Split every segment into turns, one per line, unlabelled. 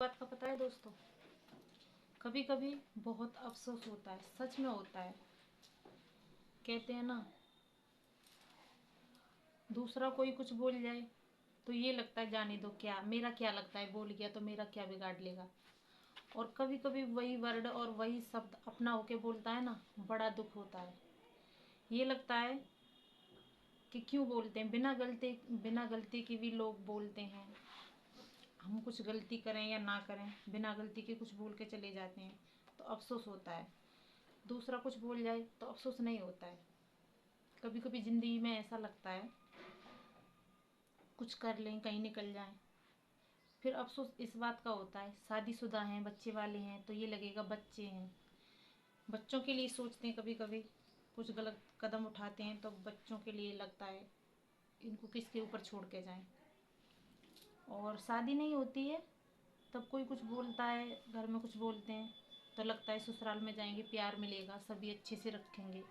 बात का पता है दोस्तों, कभी कभी बहुत अफसोस होता है, सच में होता है। कहते हैं ना, दूसरा कोई कुछ बोल जाए तो ये लगता है जाने दो, क्या मेरा क्या लगता है, बोल गया तो मेरा क्या बिगाड़ लेगा। और कभी कभी वही वर्ड और वही शब्द अपना होके बोलता है ना, बड़ा दुख होता है। ये लगता है कि क्यों बोलते हैं, बिना गलती के भी लोग बोलते हैं। हम कुछ गलती करें या ना करें, बिना गलती के कुछ बोल के चले जाते हैं तो अफसोस होता है। दूसरा कुछ बोल जाए तो अफसोस नहीं होता है। कभी कभी ज़िंदगी में ऐसा लगता है, कुछ कर लें कहीं निकल जाएं, फिर अफसोस इस बात का होता है, शादीशुदा हैं, बच्चे वाले हैं तो ये लगेगा बच्चे हैं। बच्चों के लिए सोचते हैं, कभी कभी कुछ गलत कदम उठाते हैं तो बच्चों के लिए लगता है इनको किसके ऊपर छोड़ के जाएं। और शादी नहीं होती है तब कोई कुछ बोलता है, घर में कुछ बोलते हैं तो लगता है ससुराल में जाएंगे प्यार मिलेगा, सभी अच्छे से रखेंगे।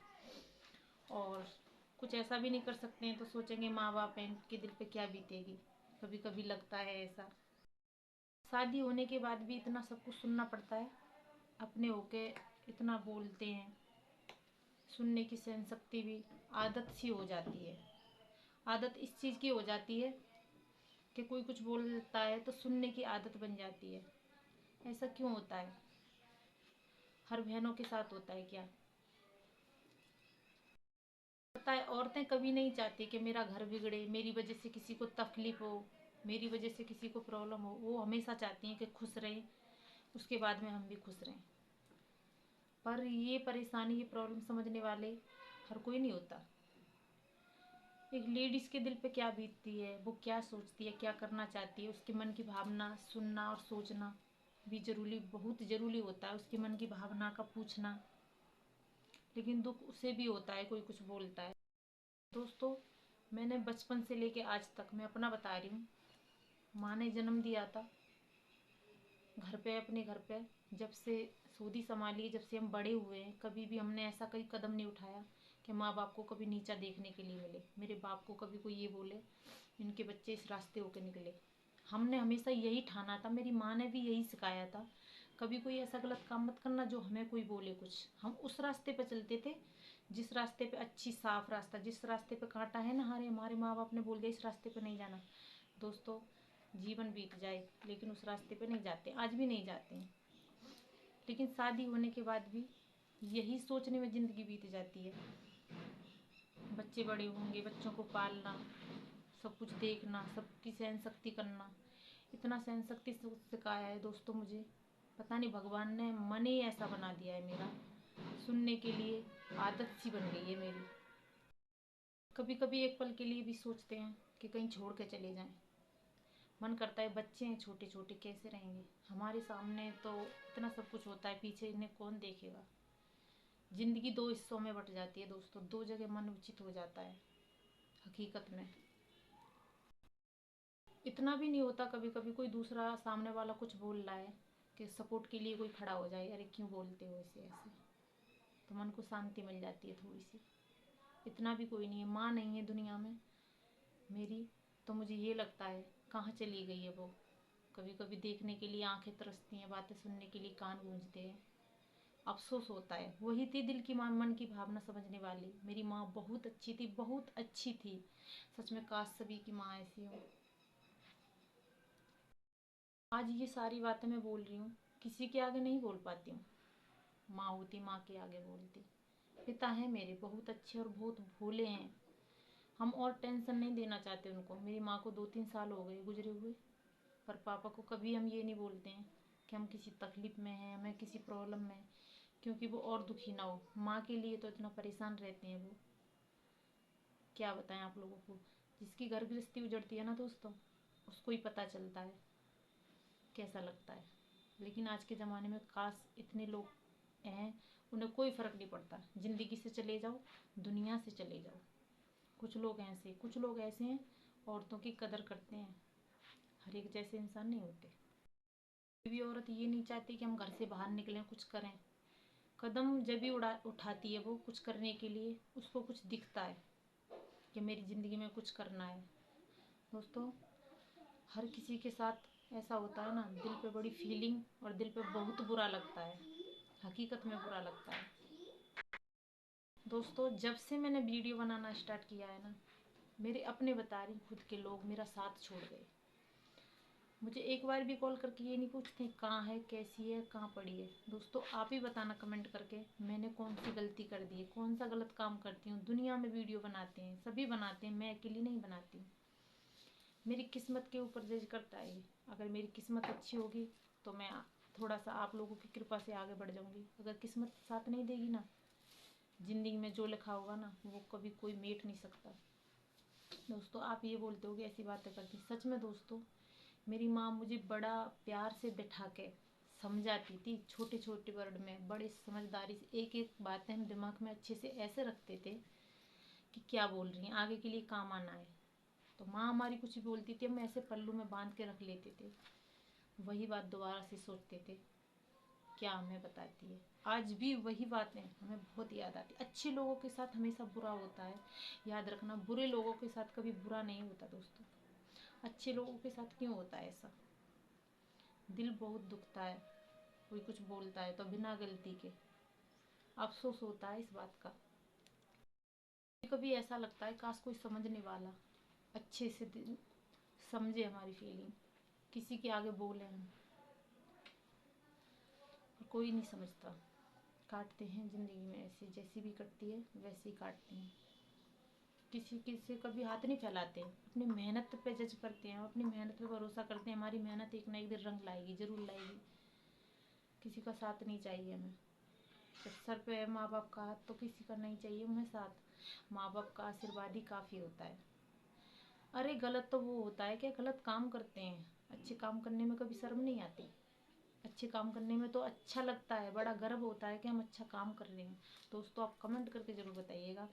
और कुछ ऐसा भी नहीं कर सकते हैं तो सोचेंगे माँ बाप हैं, इनके दिल पे क्या बीतेगी। कभी कभी लगता है ऐसा। शादी होने के बाद भी इतना सब कुछ सुनना पड़ता है, अपने होके इतना बोलते हैं, सुनने की सहन शक्ति भी आदत सी हो जाती है। आदत इस चीज़ की हो जाती है कि कोई कुछ बोलता है तो सुनने की आदत बन जाती है। ऐसा क्यों होता है? हर बहनों के साथ होता है क्या? पता है, औरतें कभी नहीं चाहती कि मेरा घर बिगड़े, मेरी वजह से किसी को तकलीफ हो, मेरी वजह से किसी को प्रॉब्लम हो। वो हमेशा चाहती हैं कि खुश रहें, उसके बाद में हम भी खुश रहें। पर ये परेशानी, ये प्रॉब्लम समझने वाले हर कोई नहीं होता। एक लेडीज के दिल पे क्या बीतती है, वो क्या सोचती है, क्या करना चाहती है, उसके मन की भावना सुनना और सोचना भी जरूरी, बहुत जरूरी होता है। उसके मन की भावना का पूछना। लेकिन दुख उसे भी होता है, कोई कुछ बोलता है। दोस्तों, मैंने बचपन से लेके आज तक, मैं अपना बता रही हूँ, माँ ने जन्म दिया था घर पे, अपने घर पे। जब से सूदी संभाली, जब से हम बड़े हुए हैं, कभी भी हमने ऐसा कोई कदम नहीं उठाया कि माँ बाप को कभी नीचा देखने के लिए मिले, मेरे बाप को कभी कोई ये बोले इनके बच्चे इस रास्ते होके निकले। हमने हमेशा यही ठाना था, मेरी माँ ने भी यही सिखाया था, कभी कोई ऐसा गलत काम मत करना जो हमें कोई बोले कुछ। हम उस रास्ते पे चलते थे जिस रास्ते पे अच्छी साफ रास्ता, जिस रास्ते पे कांटा है ना, हमारे माँ बाप ने बोल दिया इस रास्ते पे नहीं जाना। दोस्तों, जीवन बीत जाए लेकिन उस रास्ते पे नहीं जाते, आज भी नहीं जाते हैं। लेकिन शादी होने के बाद भी यही सोचने में ज़िंदगी बीत जाती है, बच्चे बड़े होंगे, बच्चों को पालना, सब कुछ देखना, सबकी सहन शक्ति करना। इतना सहन शक्ति सिखाया है दोस्तों मुझे, पता नहीं भगवान ने मन ही ऐसा बना दिया है मेरा, सुनने के लिए आदत सी बन गई है मेरी। कभी कभी एक पल के लिए भी सोचते हैं कि कहीं छोड़ के चले जाएं। मन करता है, बच्चे हैं छोटे छोटे, कैसे रहेंगे हमारे सामने, तो इतना सब कुछ होता है, पीछे इन्हें कौन देखेगा। जिंदगी दो हिस्सों में बट जाती है दोस्तों, दो जगह मन उचित हो जाता है हकीकत में। इतना भी नहीं होता, कभी कभी कोई दूसरा सामने वाला कुछ बोल रहा है कि सपोर्ट के लिए कोई खड़ा हो जाए, अरे क्यों बोलते हो ऐसे ऐसे, तो मन को शांति मिल जाती है थोड़ी सी। इतना भी कोई नहीं है, माँ नहीं है दुनिया में मेरी, तो मुझे ये लगता है कहाँ चली गई है वो। कभी कभी देखने के लिए आंखें तरसती हैं, बातें सुनने के लिए कान गूंजते हैं। अफसोस होता है, वही थी दिल की माँ, मन की भावना समझने वाली। मेरी माँ बहुत अच्छी थी, बहुत अच्छी थी। सच में काश सभी की माँ ऐसी हो। आज ये सारी बातें मैं बोल रही हूँ, किसी के आगे नहीं बोल पाती हूँ। माँ होती माँ के आगे बोलती। पिता हैं मेरे, बहुत अच्छे और बहुत भोले हैं। हम और टेंशन नहीं देना चाहते उनको। मेरी माँ को 2-3 साल हो गए गुजरे हुए, पर पापा को कभी हम ये नहीं बोलते हैं कि हम किसी तकलीफ़ में हैं, हमें किसी प्रॉब्लम में, क्योंकि वो और दुखी ना हो। माँ के लिए तो इतना परेशान रहते हैं वो, क्या बताएं आप लोगों को। जिसकी घर गृहस्थी उजड़ती है ना दोस्तों, उसको ही पता चलता है कैसा लगता है। लेकिन आज के ज़माने में काश इतने लोग हैं, उन्हें कोई फ़र्क नहीं पड़ता, ज़िंदगी से चले जाओ, दुनिया से चले जाओ। कुछ लोग ऐसे हैं, औरतों की कदर करते हैं। हर एक जैसे इंसान नहीं होते। कोई भी औरत ये नहीं चाहती कि हम घर से बाहर निकलें, कुछ करें। कदम जब भी उठाती है वो कुछ करने के लिए, उसको कुछ दिखता है कि मेरी ज़िंदगी में कुछ करना है। दोस्तों, हर किसी के साथ ऐसा होता है ना, दिल पे बड़ी फीलिंग और दिल पे बहुत बुरा लगता है, हकीकत में बुरा लगता है। दोस्तों, जब से मैंने वीडियो बनाना स्टार्ट किया है ना, मेरे अपने बता रही खुद के लोग मेरा साथ छोड़ गए। मुझे एक बार भी कॉल करके ये नहीं पूछते कहाँ है, कैसी है, कहाँ पड़ी है। दोस्तों, आप ही बताना कमेंट करके, मैंने कौन सी गलती कर दी है, कौन सा गलत काम करती हूँ। दुनिया में वीडियो बनाते हैं, सभी बनाते हैं, मैं अकेली नहीं बनाती हूँ। मेरी किस्मत के ऊपर जज करता है ये। अगर मेरी किस्मत अच्छी होगी तो मैं थोड़ा सा आप लोगों की कृपा से आगे बढ़ जाऊंगी। अगर किस्मत साथ नहीं देगी ना, ज़िंदगी में जो लिखा होगा ना, वो कभी कोई मेट नहीं सकता। दोस्तों, आप ये बोलते हो कि ऐसी बातें करती, सच में दोस्तों, मेरी माँ मुझे बड़ा प्यार से बिठा के समझाती थी, छोटे छोटे वर्ड में बड़े समझदारी से एक एक बातें हम दिमाग में अच्छे से ऐसे रखते थे कि क्या बोल रही हैं, आगे के लिए काम आना है। तो माँ हमारी कुछ भी बोलती थी, हम ऐसे पल्लू में बांध के रख लेते थे, वही बात दोबारा से सोचते थे क्या हमें बताती है। आज भी वही बातें हमें बहुत याद आती। अच्छे लोगों के साथ हमेशा बुरा होता है, याद रखना, बुरे लोगों के साथ कभी बुरा नहीं होता दोस्तों। अच्छे लोगों के साथ क्यों होता है ऐसा? दिल बहुत दुखता है, कोई कुछ बोलता है तो बिना गलती के अफसोस होता है इस बात का। कभी ऐसा लगता है काश कोई समझने वाला अच्छे से समझे हमारी फीलिंग, किसी के आगे बोले हम, पर कोई नहीं समझता। काटते हैं ज़िंदगी में, ऐसे जैसी भी कटती है वैसे ही काटते हैं। किसी किसी कभी हाथ नहीं फैलाते, अपनी मेहनत पे जज करते हैं, अपनी मेहनत पे भरोसा करते हैं, हमारी मेहनत एक ना एक दिन रंग लाएगी, ज़रूर लाएगी। किसी का साथ नहीं चाहिए हमें। जब सर पे है माँ बाप का हाथ तो किसी का नहीं चाहिए हमें साथ। माँ बाप का आशीर्वाद ही काफ़ी होता है। अरे गलत तो वो होता है क्या गलत काम करते हैं, अच्छे काम करने में कभी शर्म नहीं आती। अच्छे काम करने में तो अच्छा लगता है, बड़ा गर्व होता है कि हम अच्छा काम कर रहे हैं। दोस्तों, आप कमेंट करके ज़रूर बताइएगा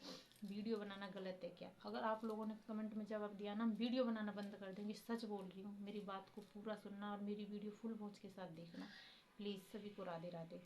वीडियो बनाना गलत है क्या। अगर आप लोगों ने कमेंट में जवाब दिया ना, हम वीडियो बनाना बंद कर देंगे। सच बोल रही हूँ, मेरी बात को पूरा सुनना और मेरी वीडियो फुल वॉच के साथ देखना प्लीज़। सभी को राधे राधे।